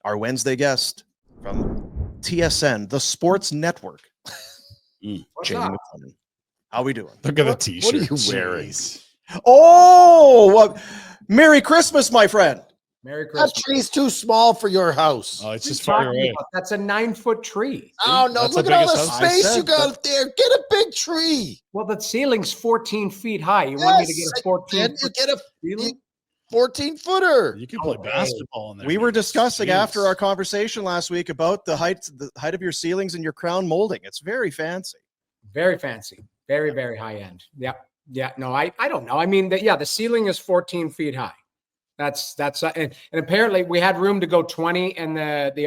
our Wednesday guest from TSN, the Sports Network. Jamie McLennan. How we doing? Look at the t-shirt. What are you wearing? Oh, Merry Christmas, my friend. Merry Christmas. That tree's too small for your house. Oh, it's just far away. That's a 9-foot tree. Oh, no, That's look the at all the biggest house. space you got there. Get a big tree. Well, the ceiling's 14 feet high. You want me to get a 14 Then you foot get a ceiling? 14-footer. You can play basketball in there. We were discussing Jeez. after our conversation last week about the height of your ceilings and your crown molding. It's very fancy. Very fancy. Very, very high end. Yeah. Yeah. No, I don't know. I mean, the ceiling is 14 feet high. That's and apparently we had room to go 20, and the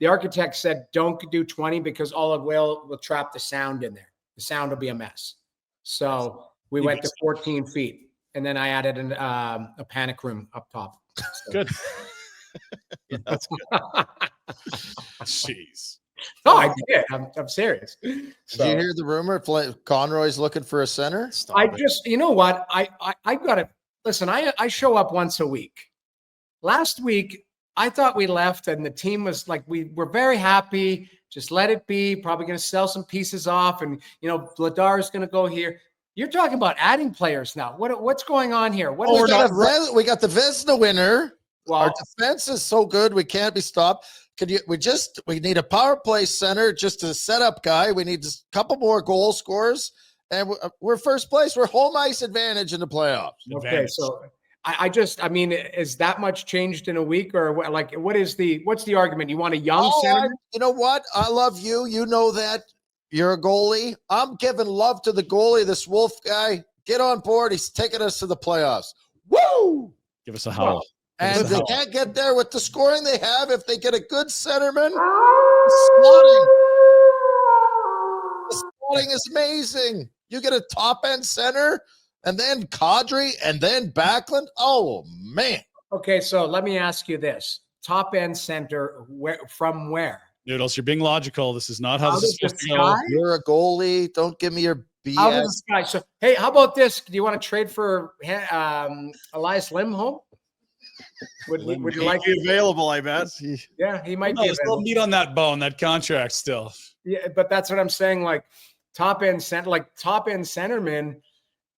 architect said don't do 20 because all it will trap the sound in there. The sound will be a mess. So we went to 14 feet, and then I added a panic room up top. So. Good. Yeah, that's good. Jeez. No, I did. I'm serious. Did you hear the rumor? Conroy's looking for a center? You know what? I've got to listen. I show up once a week. Last week, I thought we left and the team was like, we were very happy. Just let it be. Probably going to sell some pieces off. And, Vladar is going to go here. You're talking about adding players now. What's going on here? We got the Vezina winner. Well, our defense is so good. We can't be stopped. We need a power play center, just a setup guy. We need a couple more goal scorers, and we're first place. We're home ice advantage in the playoffs. Okay, so I mean, is that much changed in a week, or what's the argument? You want a young center? You know what? I love you. You know that. You're a goalie. I'm giving love to the goalie, this Wolf guy. Get on board. He's taking us to the playoffs. Woo! Give us a howl. And if they can't get there with the scoring they have, if they get a good centerman, the slotting is amazing. You get a top-end center, and then Kadri, and then Backlund. Oh, man. Okay, so let me ask you this. Top-end center, from where? Noodles, you're being logical. This is not how this is supposed to go. You're a goalie. Don't give me your BS. Out of the sky. So, hey, how about this? Do you want to trade for Elias Lindholm? Would you like to be available? I bet. Yeah, he might be. There's still meat on that bone, that contract still. Yeah, but that's what I'm saying. Like top end centermen,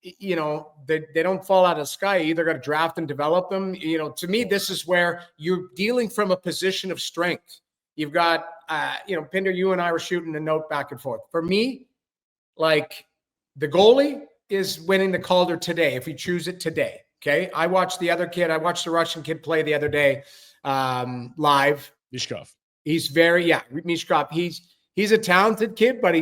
they don't fall out of the sky. You either got to draft and develop them. To me, this is where you're dealing from a position of strength. You've got, Pinder, you and I were shooting a note back and forth. For me, like the goalie is winning the Calder today if you choose it today. Okay. I watched the Russian kid play the other day live. Mishkov. Mishkov. He's a talented kid, but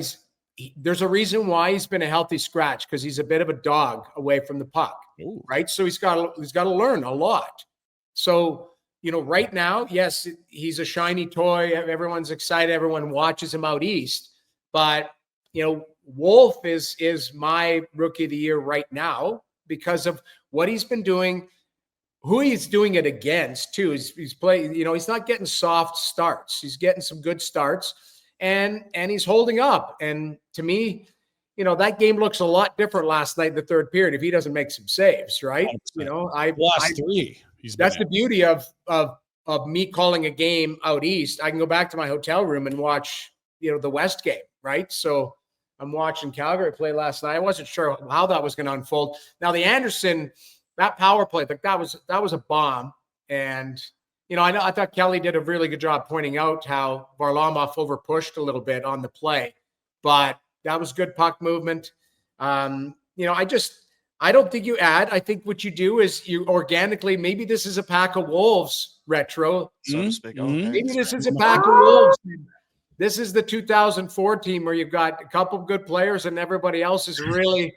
there's a reason why he's been a healthy scratch, because he's a bit of a dog away from the puck. Ooh. Right. So he's got to learn a lot. So, right now, yes, he's a shiny toy. Everyone's excited. Everyone watches him out east. But, Wolf is my rookie of the year right now because of what he's been doing, who he's doing it against too. He's playing, he's not getting soft starts. He's getting some good starts and he's holding up. And to me, that game looks a lot different last night in the third period if he doesn't make some saves, right? 100%. Three. That's the beauty of me calling a game out east. I can go back to my hotel room and watch, the West game, right? So I'm watching Calgary play last night. I wasn't sure how that was going to unfold. Now the Anderson, that power play, that was a bomb. And, I thought Kelly did a really good job pointing out how Varlamov overpushed a little bit on the play, but that was good puck movement. I don't think you add. I think what you do is you organically, maybe this is a pack of wolves retro. So to speak. Mm-hmm. Maybe this is a pack of wolves. This is the 2004 team where you've got a couple of good players and everybody else is really,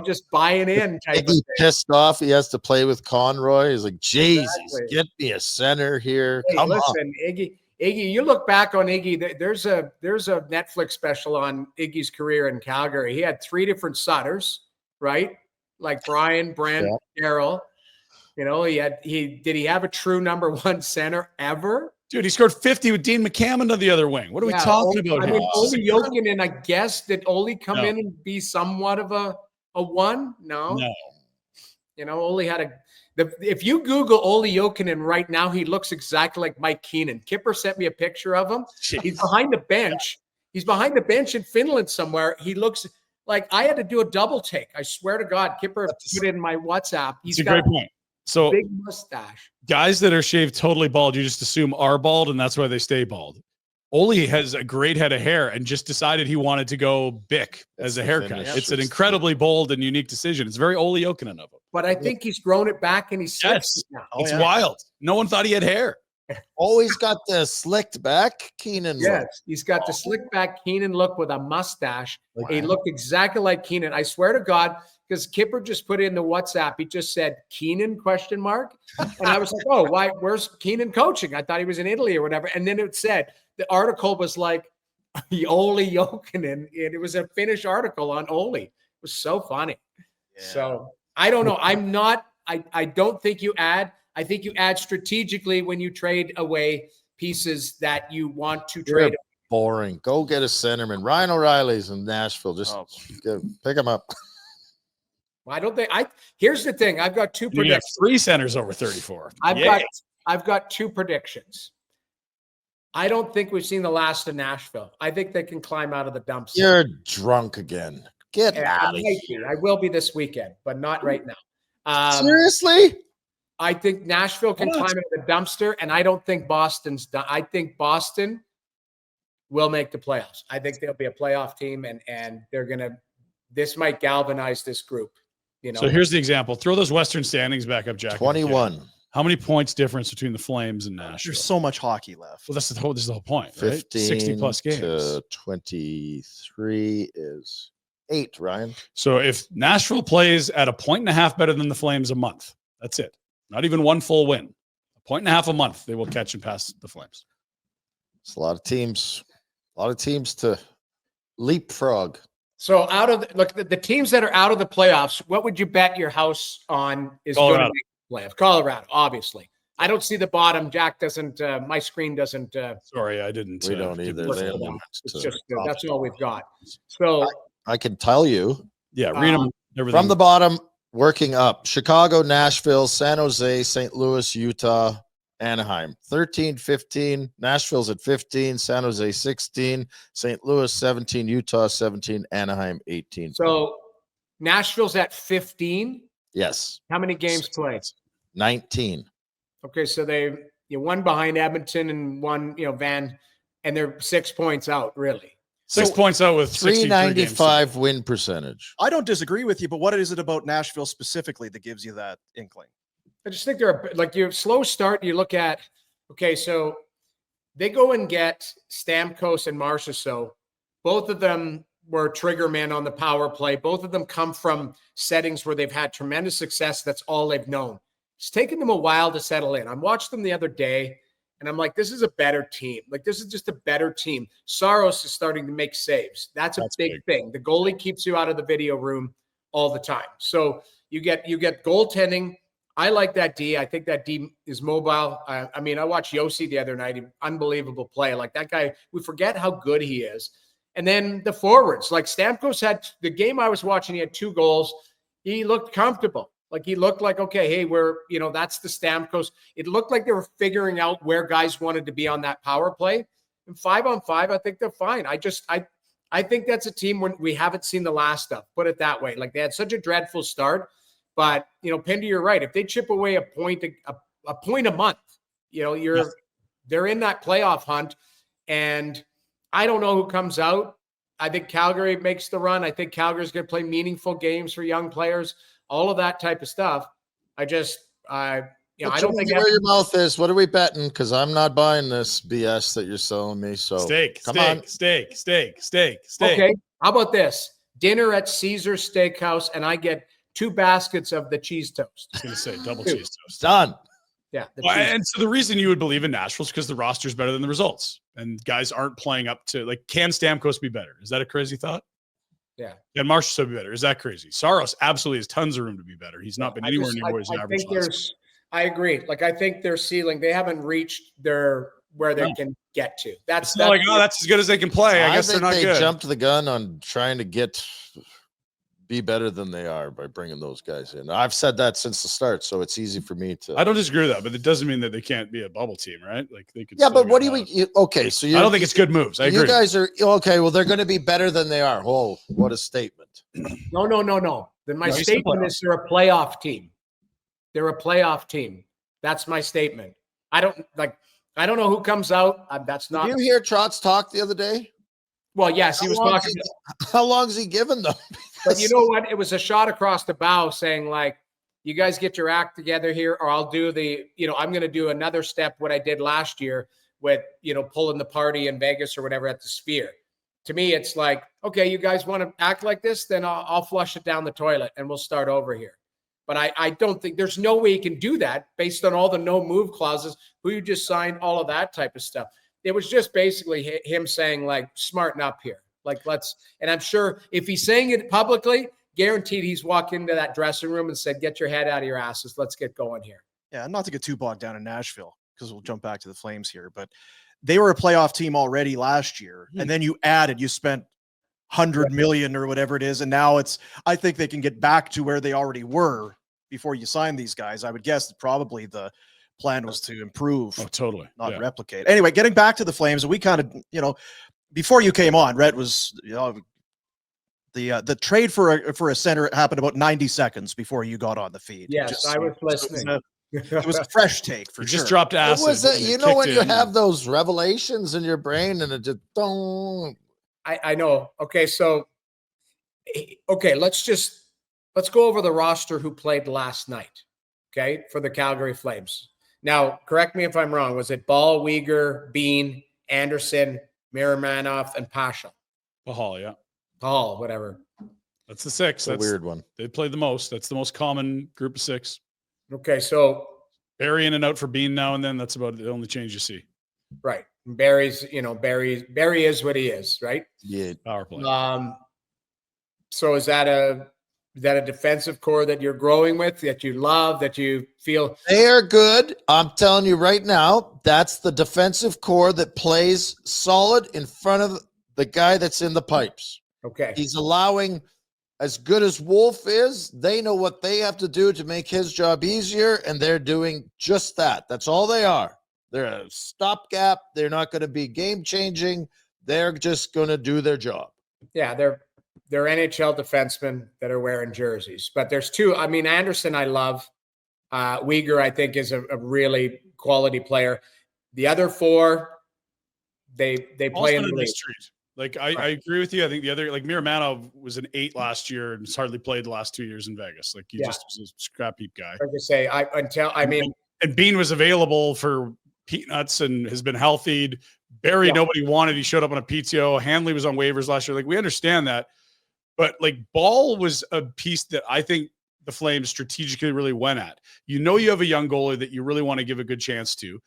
just buying in. Iggy pissed off. He has to play with Conroy. He's like, Jesus, get me a center here. Hey, Come listen, on. Iggy, you look back on Iggy, there's a Netflix special on Iggy's career in Calgary. He had 3 different Sutters, right? Like Brian, Brent, Darryl. Did he have a true number 1 center ever? Dude, he scored 50 with Dean McCammon on the other wing. What are we talking about I here? mean, Oli Jokinen, I guess, did Oli come in and be somewhat of a 1? No. Oli had If you Google Olli Jokinen right now, he looks exactly like Mike Keenan. Kipper sent me a picture of him. Jeez. He's behind the bench. He's behind the bench in Finland somewhere. He looks like I had to do a double take. I swear to God, Kipper put it in my WhatsApp. It's a great point. So big mustache. Guys that are shaved totally bald, you just assume are bald, and that's why they stay bald. Olli has a great head of hair and just decided he wanted to go Bic as a haircut. It's an incredibly bold and unique decision. It's very Olli Jokinen of him. But I think he's grown it back and he's yes. now. It's wild. No one thought he had hair. Always got the slicked back Keenan Yes, look. he's got the slick back Keenan look with a mustache. Wow. He looked exactly like Keenan. I swear to God, because Kipper just put in the WhatsApp, he just said Keenan ? And I was like, oh, why? Where's Keenan coaching? I thought he was in Italy or whatever. And then it said the article was like Olli Jokinen, and it was a Finnish article on Olli. It was so funny. Yeah. So I don't know. I don't think you add. I think you add strategically when you trade away pieces that you want to trade. Boring. Go get a centerman. Ryan O'Reilly's in Nashville. Just pick him up. I don't think here's the thing. I've got two predictions. 3 centers over 34. I've got 2 predictions. I don't think we've seen the last of Nashville. I think they can climb out of the dumps. You're drunk again. Get out of here. I will be this weekend, but not right now. Seriously? I think Nashville can climb out of the dumpster, and I don't think Boston's done. I think Boston will make the playoffs. I think they'll be a playoff team, and they're gonna. This might galvanize this group. You know. So here's the example. Throw those Western standings back up, Jack. 21. How many points difference between the Flames and Nashville? There's so much hockey left. Well, this is the whole point. 15 right? 60 plus games. To 23 is 8, Ryan. So if Nashville plays at 1.5 points better than the Flames a month, that's it. Not even one full win. 1.5 points a month, they will catch and pass the Flames. It's a lot of teams. A lot of teams to leapfrog. So out of the teams that are out of the playoffs, what would you bet your house on is going to make the playoffs? Colorado, obviously. I don't see the bottom. Jack doesn't. My screen doesn't. Sorry, I didn't. We don't either. It's just that's all we've got. So I can tell you. Yeah, read them. From the bottom, working up: Chicago, Nashville, San Jose, St. Louis, Utah, Anaheim. 13, 15. Nashville's at 15. San Jose 16. St. Louis 17. Utah 17. Anaheim 18. So Nashville's at 15. Yes. How many games played? 19. Okay, so one behind Edmonton and one, Van, and they're 6 points out, really. 6 points out with 395 win percentage. I don't disagree with you, but what is it about Nashville specifically that gives you that inkling? I just think they're like your slow start. You look at, okay, so they go and get Stamkos and Marchessault. Both of them were trigger men on the power play. Both of them come from settings where they've had tremendous success. That's all they've known. It's taken them a while to settle in. I watched them the other day, and I'm like, this is a better team. Like, this is just a better team. Saros is starting to make saves. That's a big thing. The goalie keeps you out of the video room all the time. So you get goaltending. I like that D. I think that D is mobile. I watched Yossi the other night. Unbelievable play. Like that guy, we forget how good he is. And then the forwards, like Stamkos had the game I was watching, he had 2 goals. He looked comfortable. Like he looked like, okay, hey, that's the Stamkos. It looked like they were figuring out where guys wanted to be on that power play. And 5-on-5, I think they're fine. I think that's a team when we haven't seen the last of, put it that way. Like they had such a dreadful start. But, Pinder, you're right. If they chip away a point a month, they're in that playoff hunt. And I don't know who comes out. I think Calgary makes the run. I think Calgary's going to play meaningful games for young players, all of that type of stuff. I don't think where your mouth is. What are we betting? Because I'm not buying this BS that you're selling me. So steak. Okay. How about this? Dinner at Caesar's Steakhouse, and I get 2 baskets of the cheese toast. I was going to say double cheese toast. Done. Yeah. And so the reason you would believe in Nashville is because the roster's better than the results. And guys aren't playing up to, can Stamkos be better? Is that a crazy thought? Yeah. Can Marchessault be better? Is that crazy? Saros absolutely has tons of room to be better. He's not been anywhere near his average. I agree. I think their ceiling, they haven't reached where they can get to. That's that's as good as they can play. I guess they're not good. They jumped the gun on trying to get be better than they are by bringing those guys in. I've said that since the start, so it's easy for me to. I don't disagree with that, but it doesn't mean that they can't be a bubble team, right? Like they could. Yeah, still but what get do hot. okay, so I don't think it's good moves. I agree. You guys are okay. Well, they're going to be better than they are. Oh, what a statement! No. Then my statement is they're a playoff team. They're a playoff team. That's my statement. I don't know who comes out. That's not. Did you hear Trotz talk the other day? Well, yes, he was talking. How long's he given them? But you know what? It was a shot across the bow saying, like, you guys get your act together here, or I'll do I'm going to do another step what I did last year with, pulling the party in Vegas or whatever at the Sphere. To me, it's like, okay, you guys want to act like this, then I'll flush it down the toilet and we'll start over here. But I don't think there's no way you can do that based on all the no move clauses, who you just signed, all of that type of stuff. It was just basically him saying, like, smarten up here. Like, and I'm sure if he's saying it publicly, guaranteed he's walked into that dressing room and said, get your head out of your asses. Let's get going here. Yeah, not to get too bogged down in Nashville, because we'll jump back to the Flames here, but they were a playoff team already last year. And then you spent 100 million or whatever it is. And now I think they can get back to where they already were before you sign these guys. I would guess that probably the plan was to improve. Oh, totally. Not replicate. Anyway, getting back to the Flames, we kind of, before you came on, Rhett was, the trade for a center happened about 90 seconds before you got on the feed. Yes, I was listening. It was a fresh take for sure. Just dropped acid. It was when you have those revelations in your brain and it just don't. I know. Okay, so let's go over the roster who played last night. Okay, for the Calgary Flames. Now, correct me if I'm wrong. Was it Ball, Uyghur, Bean, Anderson, Miromanov, and Pasha? Pahal, yeah. Pahal, whatever. That's the six. That's a weird one. They played the most. That's the most common group of six. Okay, so Barry in and out for Bean now and then. That's about the only change you see. Right. Barry is what he is, right? Yeah. Power play. So is that a defensive core that you're growing with, that you love, that you feel they are good? I'm telling you right now, that's the defensive core that plays solid in front of the guy that's in the pipes. Okay. He's allowing, as good as Wolf is, they know what they have to do to make his job easier, and they're doing just that. That's all they are. They're a stopgap. They're not going to be game-changing. They're just going to do their job. Yeah, they're NHL defensemen that are wearing jerseys. But there's two. I mean, Anderson I love. Uyghur, I think, is a really quality player. The other four, they play in the league. Like, I agree with you. I think the other, like, Miromanov was an 8 last year and has hardly played the last 2 years in Vegas. Like, he just was a scrap heap guy. Like I say, and Bean was available for peanuts and has been healthied. Barry, nobody wanted. He showed up on a PTO. Hanley was on waivers last year. Like, we understand that. But, like, Ball was a piece that I think the Flames strategically really went at. You have a young goalie that you really want to give a good chance to.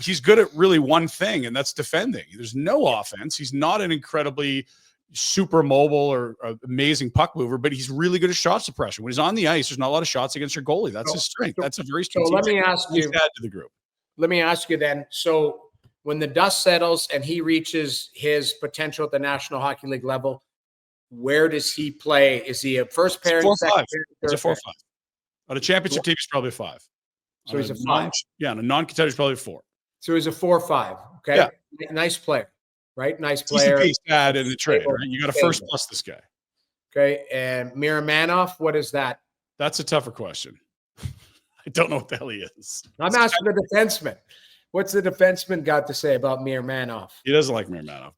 He's good at really one thing, and that's defending. There's no offense. He's not an incredibly super mobile or amazing puck mover, but he's really good at shot suppression. When he's on the ice, there's not a lot of shots against your goalie. That's his strength. That's a very strategic. So let me ask you, add to the group. Let me ask you then. So when the dust settles and he reaches his potential at the National Hockey League level, where does he play? Is he a first pairing? 4-5. He's a 4-5. On a championship team, he's probably a 5. So he's a 5. On a non-contender, he's probably a 4. So he's a 4-5. Okay. Yeah. Nice player, right? Nice player. He's the piece add in the trade, right? You got to first plus this guy. Okay. And Miromanov, what is that? That's a tougher question. I don't know what the hell he is. I'm asking the defenseman. What's the defenseman got to say about Miromanov? He doesn't like Miromanov.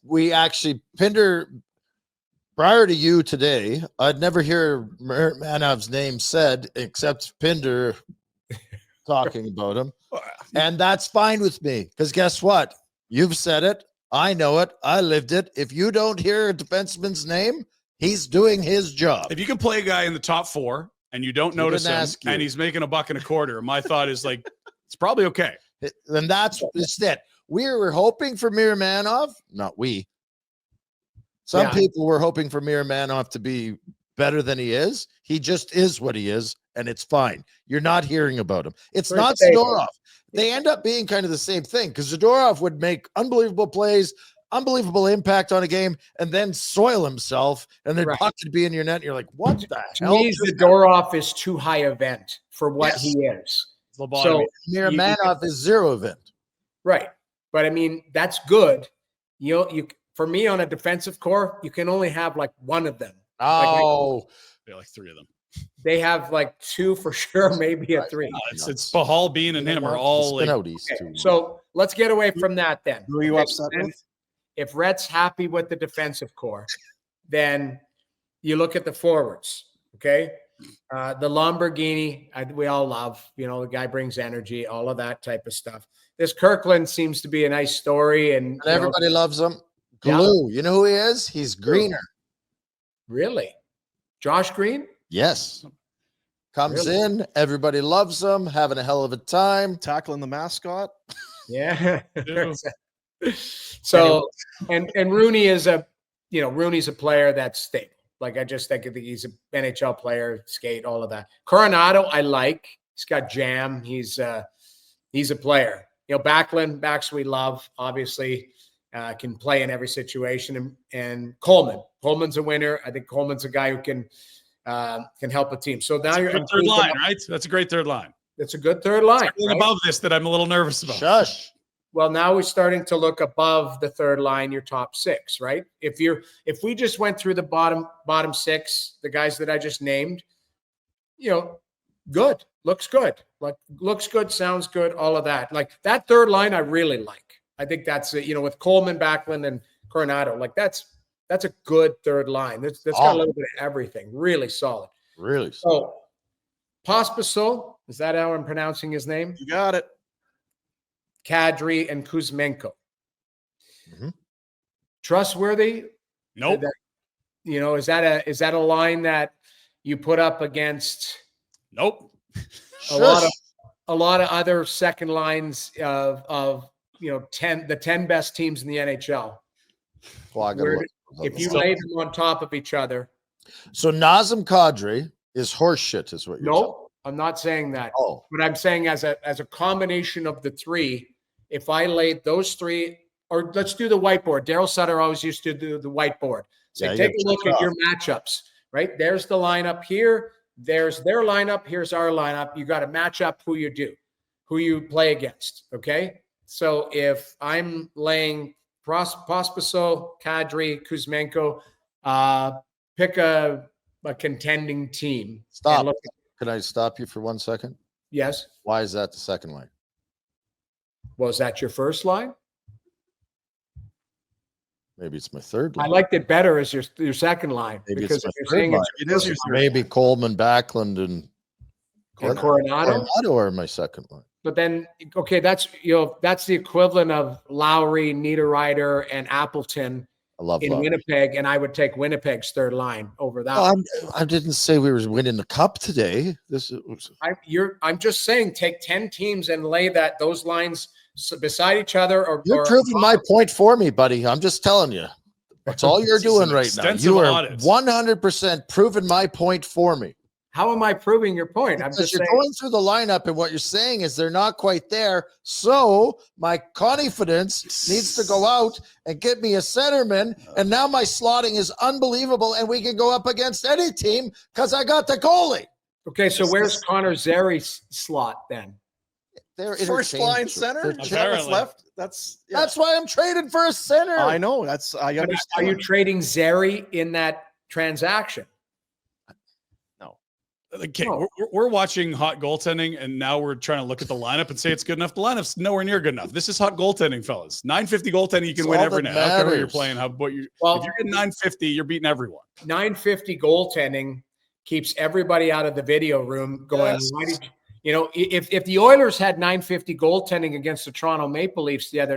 We actually, Pinder, prior to you today, I'd never hear Miromanov's name said except Pinder talking about him. And that's fine with me, because guess what? You've said it. I know it. I lived it. If you don't hear a defenseman's name, he's doing his job. If you can play a guy in the top 4 and you don't notice him and he's making $1.25, my thought is, like, it's probably okay. And that's it. We were hoping for Miromanov. Not we. Some people were hoping for Miromanov to be better than he is. He just is what he is, and it's fine. You're not hearing about him. It's not Zadorov. They end up being kind of the same thing, because Zadorov would make unbelievable plays, unbelievable impact on a game and then soil himself and then Right. puck could be in your net. And you're like, what the To hell? me, Zadorov is too high event for what Yes. he is. Lobotomy. So Miromanov is 0 event. right. But I mean, that's good. You for me on a defensive core, you can only have like one of them. Oh, Yeah, like 3 of them. They have like 2 for sure, maybe a 3. It's Pahal, Bean, and him are all like. Okay, so let's get away from that then. Who are you Okay, upset and with? If Rhett's happy with the defensive core, then you look at the forwards. Okay. The Lamborghini, we all love, the guy brings energy, all of that type of stuff. This Kirkland seems to be a nice story. And everybody loves him. Yeah. Glue. You know who he is? He's greener. Really? Josh Green? Yes. Comes Really? in. Everybody loves him. Having a hell of a time. Tackling the mascot. Yeah. Yeah. So, and Rooney is Rooney's a player that's stable. Like, I just think he's an NHL player, skate, all of that. Coronado, I like. He's got jam. He's a player. Backs we love, obviously, can play in every situation. And Coleman's a winner. I think Coleman's a guy who can help a team. So now you're Good third line, right? That's a great third line. That's a good third line. Right? Above this that I'm a little nervous about. Shush. Well, now we're starting to look above the third line, your top 6, right? If we just went through the bottom 6, the guys that I just named, good, looks good, sounds good, all of that. Like that third line, I really like. I think that's with Coleman, Backlund, and Coronado, like that's a good third line. That's got a little bit of everything, really solid. Really? So, Pospisil, is that how I'm pronouncing his name? You got it. Kadri and Kuzmenko. Mm-hmm. Trustworthy? Nope. Is that a line that you put up against? Nope. A lot of other second lines of 10 best teams in the NHL. Well, if you lay them on top of each other. So Nazem Kadri is horseshit, is what you're saying. No, I'm not saying that. Oh. But I'm saying as a combination of the 3, if I laid those 3, or let's do the whiteboard. Daryl Sutter always used to do the whiteboard. So take a look at your matchups, right? There's the lineup here. There's their lineup. Here's our lineup. You got to match up who you play against. Okay. So if I'm laying Pospisil, Kadri, Kuzmenko, pick a contending team. Stop. Can I stop you for 1 second? Yes. Why is that the second line? Was that your first line? Maybe it's my third line. I liked it better as your second line. Maybe because it's if my you're third line. it is your third Maybe Coleman, Backlund, and Coronado. Coronado are my second line. But then, okay, that's the equivalent of Lowry, Niederreiter, and Appleton I love in Lowry. Winnipeg, and I would take Winnipeg's third line over that. Well, I didn't say we were winning the cup today. I'm just saying, take 10 teams and lay those lines beside each other. You're proving my point for me, buddy. I'm just telling you. That's all you're doing right now. You are 100% proving my point for me. How am I proving your point? Because I'm just you're saying, going through the lineup, and what you're saying is they're not quite there. So my confidence needs to go out and get me a centerman. And now my slotting is unbelievable, and we can go up against any team because I got the goalie. okay, so where's Connor Zeri's slot then? They're First line interchangeable. center. They're What's left? That's why I'm trading for a center. I know. I understand. Are you trading Zeri in that transaction? Okay, we're watching hot goaltending, and now we're trying to look at the lineup and say it's good enough. The lineup's nowhere near good enough. This is hot goaltending, fellas. 950 goaltending, you can win every night. I don't care who you're playing. If you're getting 950, you're beating everyone. 950 goaltending keeps everybody out of the video room going, Yes. if the Oilers had 950 goaltending against the Toronto Maple Leafs the other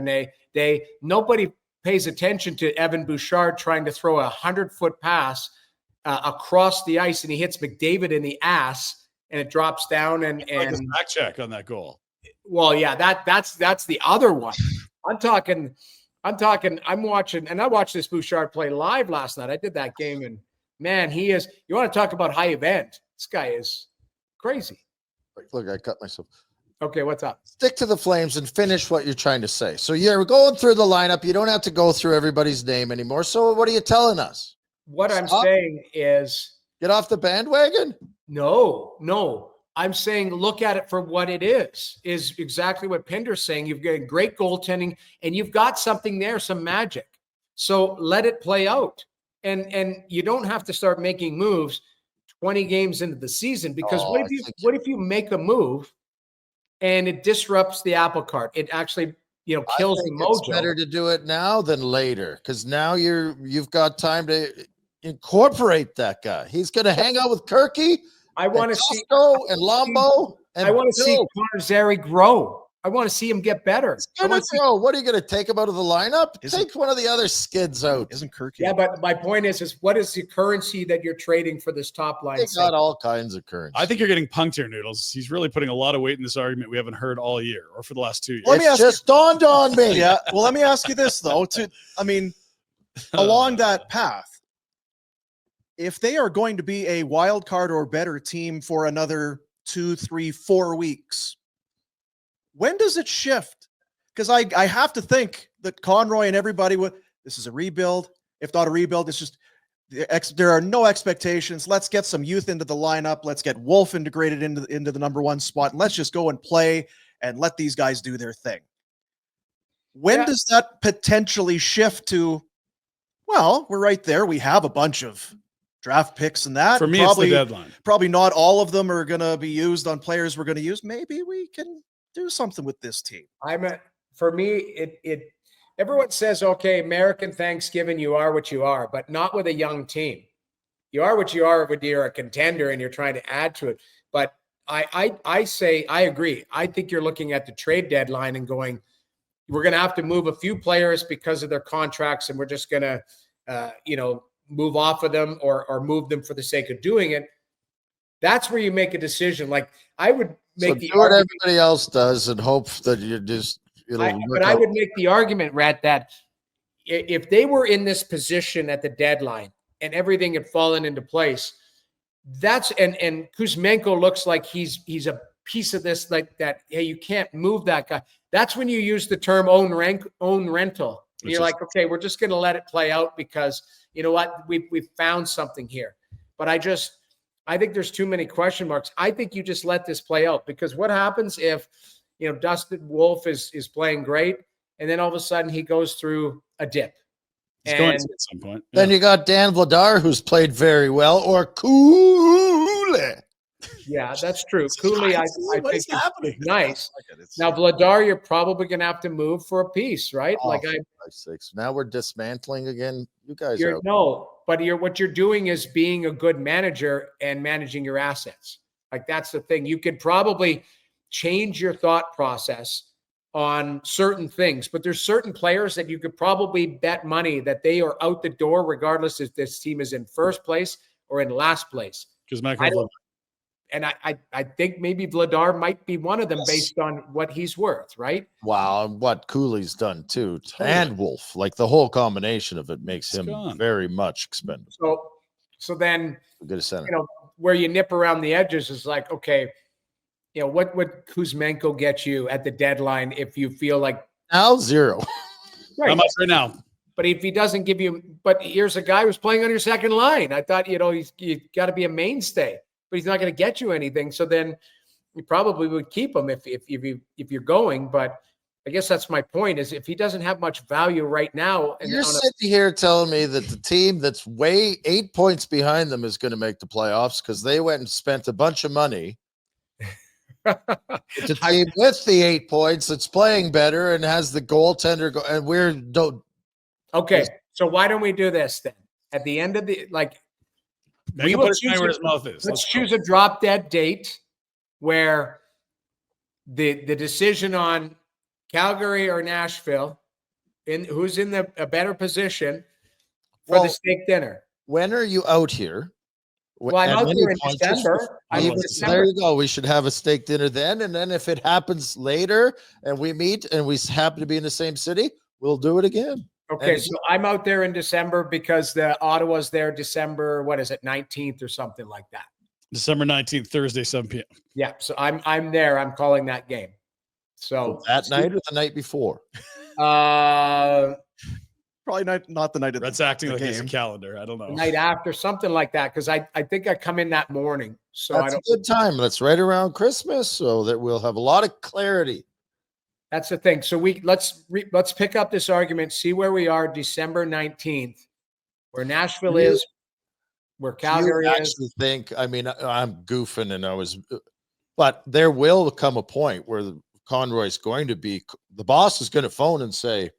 day, nobody pays attention to Evan Bouchard trying to throw a 100-foot pass across the ice, and he hits McDavid in the ass, and it drops down. And back check on that goal. Well, yeah, that's the other one. I'm watching, and I watched this Bouchard play live last night. I did that game, and man, you want to talk about high event. This guy is crazy. Look, I cut myself. Okay, what's up? Stick to the Flames and finish what you're trying to say. So you're going through the lineup. You don't have to go through everybody's name anymore. So what are you telling us? What I'm Stop. saying is Get off the bandwagon? no. I'm saying look at it for what it is exactly what Pinder's saying. You've got great goaltending and you've got something there, some magic. So let it play out. And you don't have to start making moves 20 games into the season because what if you make a move and it disrupts the apple cart? It actually, kills the mojo. It's better to do it now than later because now you've got time to incorporate that guy. He's going to hang out with Kirky. I want to see and Lombo. And I want to see Connor Zary grow. I want to see him get better. What are you going to take him out of the lineup? Take one of the other skids out. Isn't Kirky? Yeah, but my point is what is the currency that you're trading for this top line? They got all kinds of currency. I think you're getting punked here, Noodles. He's really putting a lot of weight in this argument we haven't heard all year or for the last 2 years. It just dawned on me. Yeah. Well, let me ask you this though. Along that path, if they are going to be a wild card or better team for another 2, 3, 4 weeks, when does it shift? Because I have to think that Conroy and everybody this is a rebuild. If not a rebuild, it's just there are no expectations. Let's get some youth into the lineup. Let's get Wolf integrated into the number one spot. And let's just go and play and let these guys do their thing. When does that potentially shift to, well, we're right there. We have a bunch of draft picks and that. For me, it's the deadline. Probably not all of them are going to be used on players we're going to use. Maybe we can do something with this team. For me, everyone says, okay, American Thanksgiving, you are what you are, but not with a young team. You are what you are when you're a contender and you're trying to add to it. But I say, I agree. I think you're looking at the trade deadline and going, we're going to have to move a few players because of their contracts. And we're just going to, move off of them or move them for the sake of doing it. That's where you make a decision. Like I would make do what everybody else does and hope that you just, I would make the argument, Rhett, that if they were in this position at the deadline and everything had fallen into place, and Kuzmenko looks like he's a piece of this, like that. Hey, you can't move that guy. That's when you use the term own rental. And you're like, okay, we're just going to let it play out because you know what, we've found something here. But I think there's too many question marks. I think you just let this play out because what happens if Dustin Wolf is playing great and then all of a sudden he goes through a dip. He's going to at some point. Yeah. Then you got Dan Vladar, who's played very well, or Cooley. Yeah, that's true. Cooley, I think is nice. Now, Vladar, you're probably going to have to move for a piece, right? Now we're dismantling again. You guys what you're doing is being a good manager and managing your assets. Like that's the thing. You could probably change your thought process on certain things, but there's certain players that you could probably bet money that they are out the door regardless if this team is in first place or in last place. I think maybe Vladar might be one of them based on what he's worth, right? Wow, and what Cooley's done too, and Wolf, like the whole combination of it makes him very much expendable. So then, where you nip around the edges is like, okay, what would Kuzmenko get you at the deadline if you feel like now 0? Right. How much right now? But if he doesn't give you, but here's a guy who's playing on your second line. I thought, you got to be a mainstay. But he's not going to get you anything. So then you probably would keep him if you're going. But I guess that's my point is if he doesn't have much value right now. You're sitting here telling me that the team that's way 8 points behind them is going to make the playoffs because they went and spent a bunch of money. It's a team with the 8 points that's playing better and has the goaltender and Okay, so why don't we do this then? At the end of the let's choose a drop dead date where the decision on Calgary or Nashville, who's in a better position for the steak dinner. When are you out here? Well, I'm out here in December. There you go. We should have a steak dinner then. And then if it happens later and we meet and we happen to be in the same city, we'll do it again. Okay, so I'm out there in December because the Ottawa's there December, 19th or something like that. December 19th, Thursday, 7 p.m. Yeah, so I'm there. I'm calling that game. So that night or the night before? Uh, Probably not the night of Rhett's the acting like game. it's a calendar. I don't know. the night after, something like that, because I think I come in that morning. So That's a good time. That's right around Christmas, so that we'll have a lot of clarity. That's the thing. So let's pick up this argument, see where we are December 19th, where Nashville is, where Calgary I is. actually think, I mean, I'm goofing but there will come a point where Conroy's going to be, the boss is going to phone and say,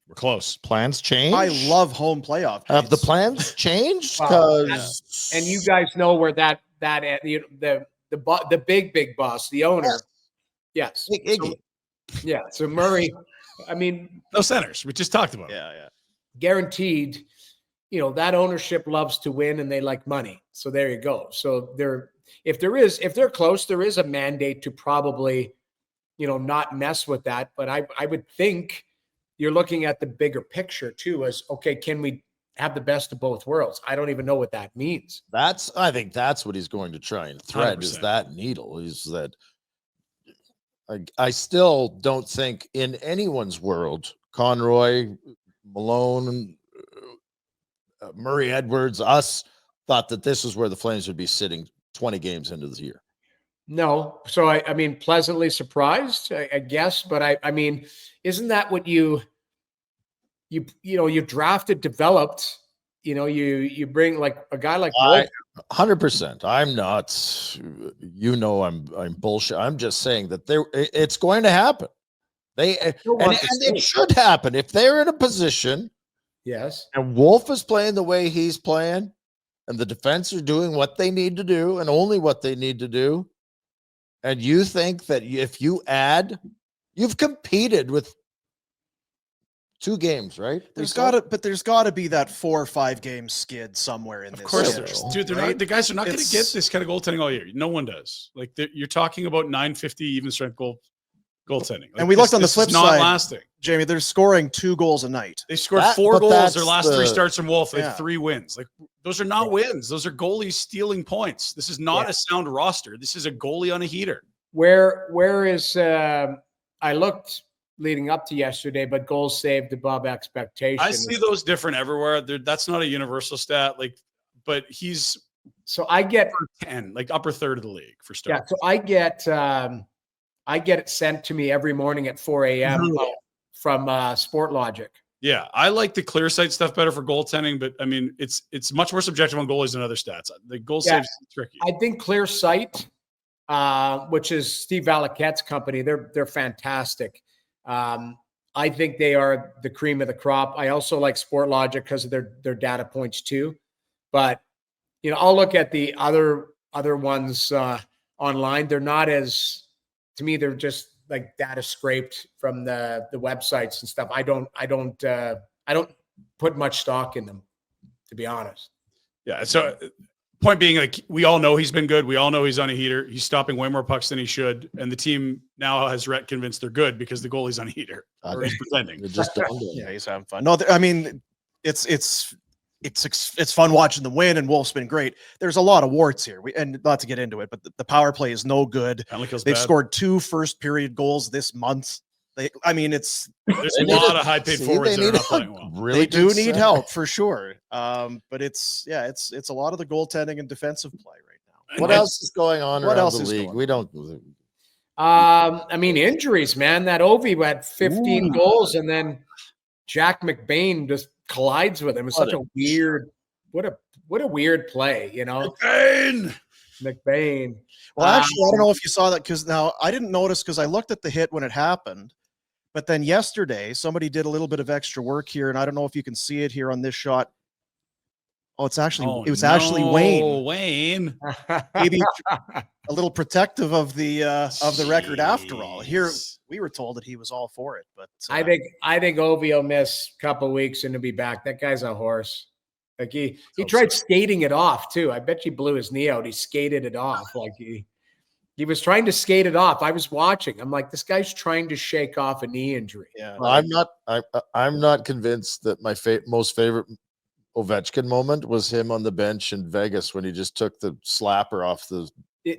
We're close. plans change. I love home playoff games. Have the plans changed? Well, Because and you guys know where the big boss, the owner. Yes. Iggy. Yeah. So Murray, I mean, No centers. We just talked about it. Yeah. guaranteed, that ownership loves to win and they like money. So there you go. So if they're close, there is a mandate to probably, not mess with that. But I would think you're looking at the bigger picture too, as okay, can we have the best of both worlds? I don't even know what that means. I think that's what he's going to try and thread 100%. is that needle. Is that I still don't think in anyone's world, Conroy, Malone, Murray Edwards, us thought that this is where the Flames would be sitting 20 games into the year. No. So I mean, pleasantly surprised, I guess. But I mean, isn't that what you drafted, developed, you bring like a guy like Wolf? 100%. I'm not, I'm bullshit. I'm just saying that it's going to happen. And it should happen if they're in a position. Yes. And Wolf is playing the way he's playing, and the defense are doing what they need to do and only what they need to do. And you think that if you add, you've competed with 2 games, right? There's got to be that 4 or 5 game skid somewhere in this. Of course, schedule, dude. right? The guys are not going to It's- get this kind of goaltending all year. No one does. Like you're talking about 950 even strength goaltending. Like, And we looked on the this flip is not side. lasting. Jamie, they're scoring 2 goals a night. They scored That- 4 but goals that's their last 3 starts from Wolf. They Yeah. have 3 wins. Like those are not wins. Those are goalies stealing points. This is not a sound roster. This is a goalie on a heater. Where is I looked leading up to yesterday, but goals saved above expectation. I see those different everywhere. That's not a universal stat. But he's So I get 10, like upper third of the league for yeah. starts. So I get it sent to me every morning at 4 a.m. From Sport Logic. Yeah, I like the clear sight stuff better for goaltending, but I mean, it's much more subjective on goalies than other stats. The goal saves is tricky. I think Clear Sight, which is Steve Valaquette's company, they're fantastic. I think they are the cream of the crop. I also like Sport Logic because of their data points too. But I'll look at the other ones online. They're not as, to me, they're just like data scraped from the websites and stuff. I don't put much stock in them, to be honest. Yeah. So point being, like, we all know he's been good. We all know he's on a heater. He's stopping way more pucks than he should. And the team now has Rhett convinced they're good because the goalie's on a heater. Or he's pretending. It just dawned on me. Yeah, he's having fun. No, I mean, it's fun watching them win, and Wolf's been great. There's a lot of warts here, and not to get into it, but the power play is no good. They've scored 2 first period goals this month. There's a lot of high paid forwards that are not playing well. Really they do good need center. help for sure. But it's a lot of the goaltending and defensive play right now. What else is going on What around else the is league? going We don't. I mean, injuries, man. That Ovi had 15 goals, and then Jack McBain just collides with him. It's such a weird, what a weird play, McBain. Well, actually, I don't know if you saw that, because now I didn't notice because I looked at the hit when it happened. But then yesterday, somebody did a little bit of extra work here, and I don't know if you can see it here on this shot. Oh, it was actually Wayne. Wayne. Maybe a little protective of the record after all. Here we were told that he was all for it, but I think Ovi will miss a couple weeks and he'll be back. That guy's a horse. Like he tried skating it off too. I bet you blew his knee out. He skated it off. Like he was trying to skate it off. I was watching. I'm like, this guy's trying to shake off a knee injury. Yeah. I'm not convinced that my most favorite Ovechkin moment was him on the bench in Vegas when he just took the slapper off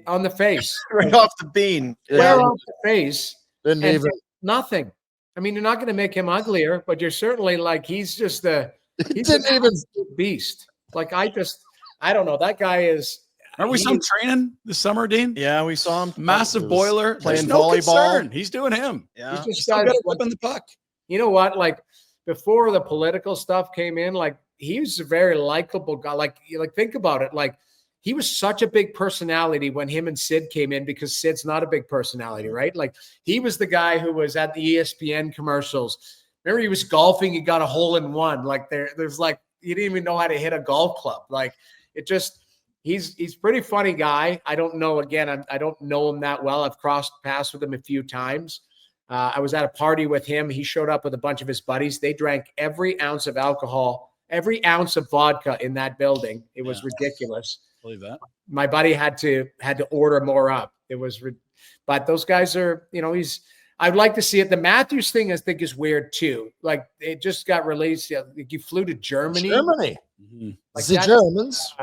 on the face, right off the bean. square off the face. Didn't and even nothing. I mean, you're not going to make him uglier, but you're certainly like he's just he's didn't an even absolute beast. Like I don't know. That guy is. Aren't we some training this summer, Dean? Yeah, we saw him. Massive boiler playing There's no volleyball. concern. He's doing him. Yeah. He's just Still got got to whip in the puck. You know what? Like before the political stuff came in, like he was a very likable guy. Like think about it. Like he was such a big personality when him and Sid came in because Sid's not a big personality, right? Like he was the guy who was at the ESPN commercials. Remember he was golfing, he got a hole in one. Like there's like he didn't even know how to hit a golf club. Like it just he's pretty funny guy. I don't know. Again, I don't know him that well. I've crossed paths with him a few times. I was at a party with him. He showed up with a bunch of his buddies. They drank every ounce of alcohol, every ounce of vodka in that building. It was ridiculous. Believe that. My buddy had to order more up. It was, but those guys are, I'd like to see it. The Matthews thing, I think, is weird too. Like it just got released. Like you flew to Germany. Mm-hmm. Like the Germans.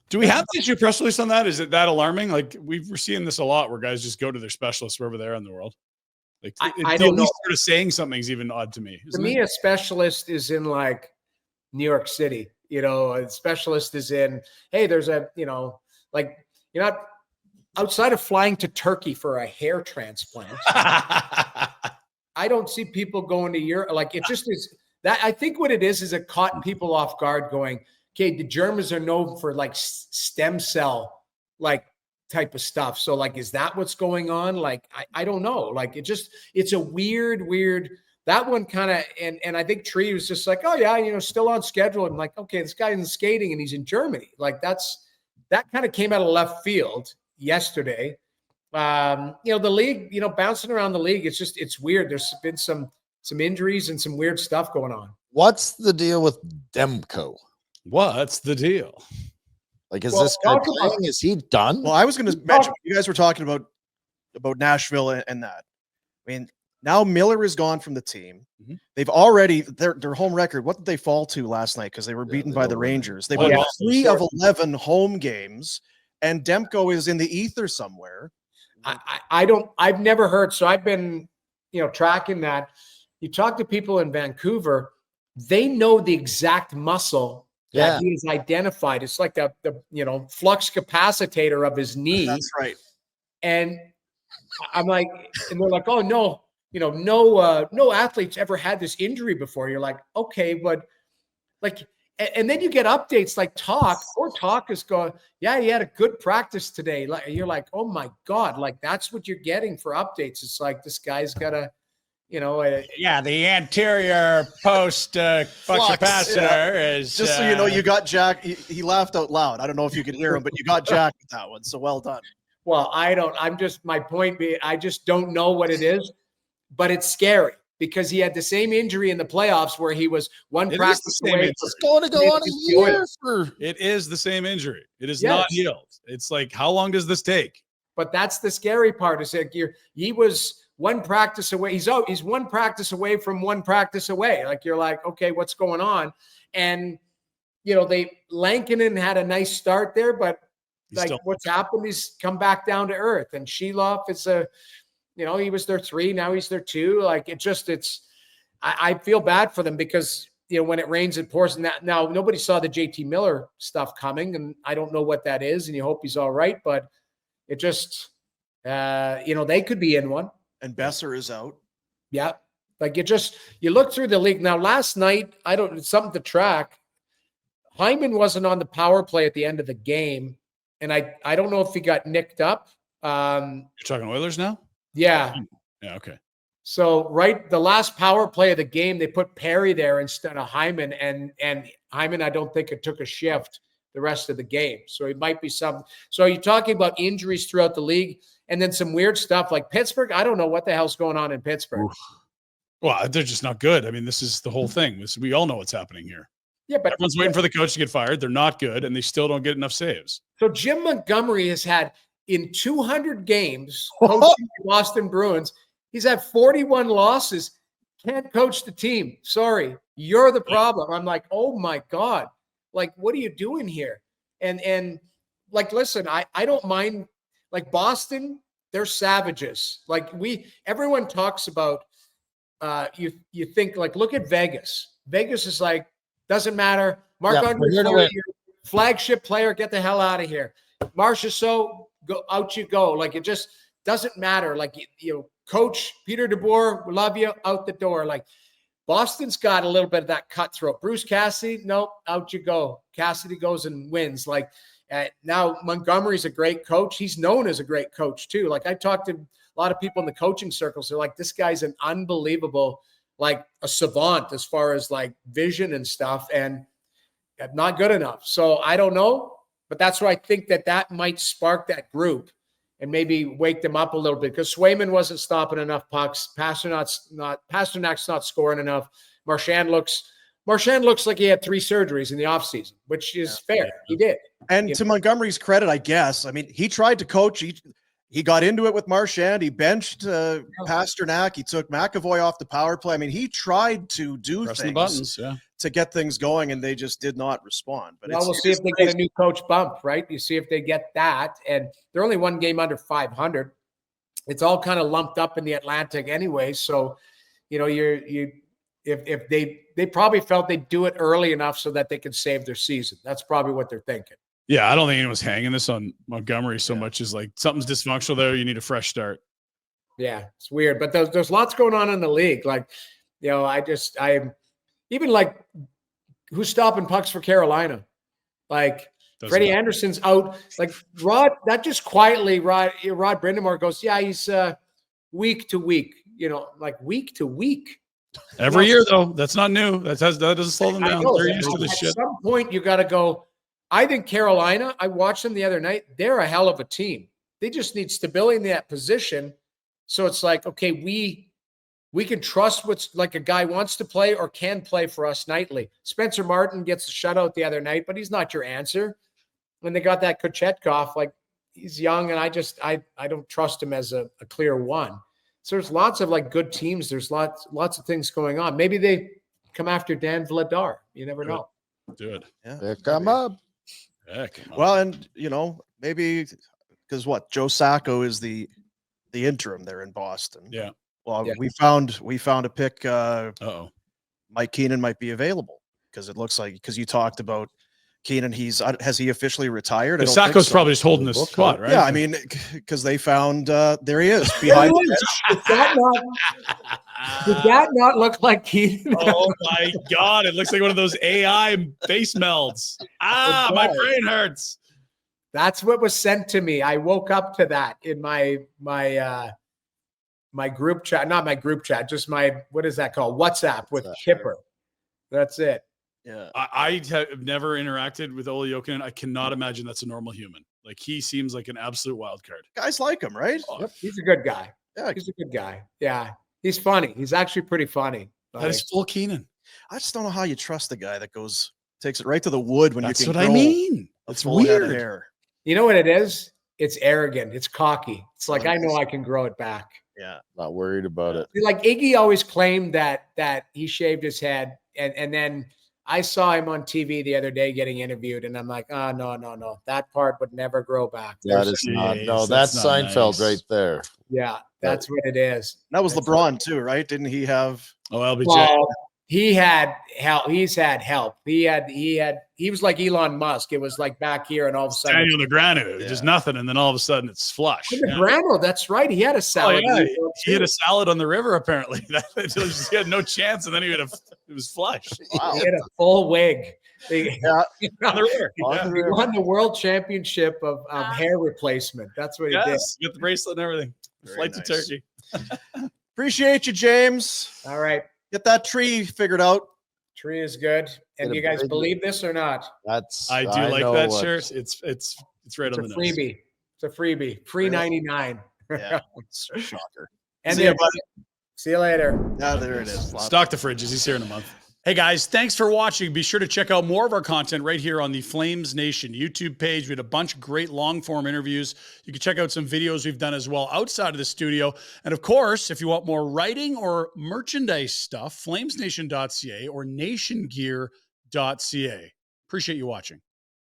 Do we have the issue press release on that? Is it that alarming? Like we're seeing this a lot where guys just go to their specialists wherever they are in the world. Like I don't know. Sort of saying something is even odd to me. To me, a specialist is in like New York City. A specialist is in, hey, there's like you're not outside of flying to Turkey for a hair transplant. I don't see people going to Europe. Like it just is that I think what it is it caught people off guard going, okay, the Germans are known for like stem cell, like type of stuff. So like, is that what's going on? Like, I don't know. Like it's a weird, that one kind of, and I think Tree was just like, oh yeah, still on schedule. And like, okay, this guy isn't skating and he's in Germany. Like that kind of came out of left field yesterday. The league, bouncing around the league, it's weird. There's been some injuries and some weird stuff going on. What's the deal with Demko? What's the deal? Like, is this guy playing? Is he done? Well, I was going to mention, you guys were talking about Nashville and that. I mean, now Miller is gone from the team. Mm-hmm. They've already their home record. What did they fall to last night? Because they were beaten by the Rangers. They won 3 of 11 home games, and Demko is in the ether somewhere. I've never heard. So I've been, tracking that. You talk to people in Vancouver, they know the exact muscle that he is identified. It's like the flux capacitor of his knee. That's right. And I'm like, and they're like, oh no, no athletes ever had this injury before. You're like, okay, but like, and then you get updates like Talk is going, yeah, he had a good practice today. Like you're like, oh my God, like that's what you're getting for updates. It's like this guy's got a, the anterior post flux capacitor is just so you know, you got Jack. He laughed out loud. I don't know if you could hear him, but you got Jack with that one. So well done. Well, my point being, I just don't know what it is, but it's scary because he had the same injury in the playoffs where he was one practice away. It's going to go on a year. It is the same injury. It is not healed. It's like, how long does this take? But that's the scary part. Is that he was one practice away. He's one practice away from one practice away. Like you're like, okay, what's going on? And Lankinen had a nice start there, but what's happened? He's come back down to earth. And Sheloff is he was their 3, now he's their 2. Like I feel bad for them because when it rains, it pours. And now nobody saw the JT Miller stuff coming, and I don't know what that is. And you hope he's all right, but it just they could be in one. And Besser is out. Yeah. Like you look through the league. Now, last night, it's something to track. Hyman wasn't on the power play at the end of the game. And I don't know if he got nicked up. You're talking Oilers now? Yeah. Yeah. Okay. So, the last power play of the game, they put Perry there instead of Hyman. And Hyman, I don't think it took a shift the rest of the game. So it might be something. So you're talking about injuries throughout the league. And then some weird stuff like Pittsburgh. I don't know what the hell's going on in Pittsburgh. Oof. Well, they're just not good. I mean, this is the whole thing. We all know what's happening here. Yeah, but everyone's waiting for the coach to get fired. They're not good, and they still don't get enough saves. So Jim Montgomery has had in 200 games coaching the Boston Bruins, he's had 41 losses. can't coach the team. Sorry, you're the problem. I'm like, oh my God, like, what are you doing here? And like, listen, I don't mind. Like Boston, they're savages. Like everyone talks about. You think like, look at Vegas. Vegas is like, doesn't matter. Marc-Andre Fleury, your flagship player, get the hell out of here. Marcia, so go out you go. Like, it just doesn't matter. Like, coach Peter DeBoer, we love you, out the door. Like, Boston's got a little bit of that cutthroat. Bruce Cassidy, nope, out you go. Cassidy goes and wins. Like, now Montgomery's a great coach. He's known as a great coach too. Like, I talked to a lot of people in the coaching circles. They're like, this guy's an unbelievable, like a savant as far as like vision and stuff, and not good enough. So I don't know, but that's where I think that might spark that group and maybe wake them up a little bit, because Swayman wasn't stopping enough pucks. Pasternak's not scoring enough. Marchand looks like he had 3 surgeries in the offseason, which is fair. He did. And to Montgomery's credit, I guess, I mean, he tried to coach. He got into it with Marchand. He benched Pasternak. He took McAvoy off the power play. I mean, he tried to do things to get things going, and they just did not respond. But we'll see if they get a new coach bump, right? You see if they get that. And they're only one game under 500. It's all kind of lumped up in the Atlantic anyway. So, if they probably felt they'd do it early enough so that they could save their season. That's probably what they're thinking. Yeah, I don't think anyone's hanging this on Montgomery so much as like something's dysfunctional there. You need a fresh start. Yeah, it's weird, but there's lots going on in the league. Like, I'm even like, who's stopping pucks for Carolina? Like, Freddie Anderson's out. Like Rod Brindamore goes, yeah, he's week to week. Like week to week. Every year though, that's not new. That doesn't slow them down. They're used to this shit. At some point, you got to go. I think Carolina, I watched them the other night. They're a hell of a team. They just need stability in that position. So it's like, okay, we can trust what's like a guy wants to play or can play for us nightly. Spencer Martin gets a shutout the other night, but he's not your answer. When they got that Kochetkov, like he's young, and I don't trust him as a clear one. So there's lots of like good teams. There's lots of things going on. Maybe they come after Dan Vladar. You never know. Do it. Yeah. Pick him up. Well, and maybe because Joe Sacco is the interim there in Boston. Yeah. Well, we found a pick. Mike Keenan might be available, because it looks like, because you talked about Keenan, has he officially retired? Sacco's probably just holding his spot, right? Yeah, I mean, because they found there he is behind. Did that not look like Keenan? Oh my God! It looks like one of those AI face melds. My brain hurts. That's what was sent to me. I woke up to that in my group chat, not my group chat, just my, what is that called? WhatsApp with Kipper. That's it. Yeah. I have never interacted with Olli Jokinen. I cannot imagine that's a normal human. Like, he seems like an absolute wild card. Guys like him, right? Yep. He's a good guy. Yeah. He's a good guy. Yeah. He's funny. He's actually pretty funny. That is full Keenan. I just don't know how you trust the guy that takes it right to the wood when that's you can. That's what I mean. It's weird. Hair. You know what it is? It's arrogant. It's cocky. It's like, I know I can grow it back. Yeah. Not worried about it. Like Iggy always claimed that he shaved his head, and then I saw him on TV the other day getting interviewed, and I'm like, oh, no. That part would never grow back. That is not. No, that's Seinfeld right there. Yeah, that's what it is. That was LeBron too, right? Didn't he have? Oh, LBJ. Well, he had help. He's had help. He was like Elon Musk. It was like back here, and all of a sudden, standing on the ground, it was just nothing, and then all of a sudden, it's flush. Grano, that's right. He had a salad. Oh, yeah. He had a salad on the river. Apparently, he had no chance, and then it was flush. Wow. He had a full wig. On the river. He won the world championship of hair replacement. That's what he did. With the bracelet and everything. Flight to Turkey. Appreciate you, James. All right. Get that tree figured out. Tree is good. And you guys believe this or not? I do like that shirt. It's right on the nose. Freebie. It's a freebie. Free 99. Yeah. Shocker. And see you later. Yeah, there it is. Stock the fridges. He's here in a month. Hey guys, thanks for watching. Be sure to check out more of our content right here on the Flames Nation YouTube page. We had a bunch of great long form interviews. You can check out some videos we've done as well outside of the studio. And of course, if you want more writing or merchandise stuff, flamesnation.ca or nationgear.ca. Appreciate you watching.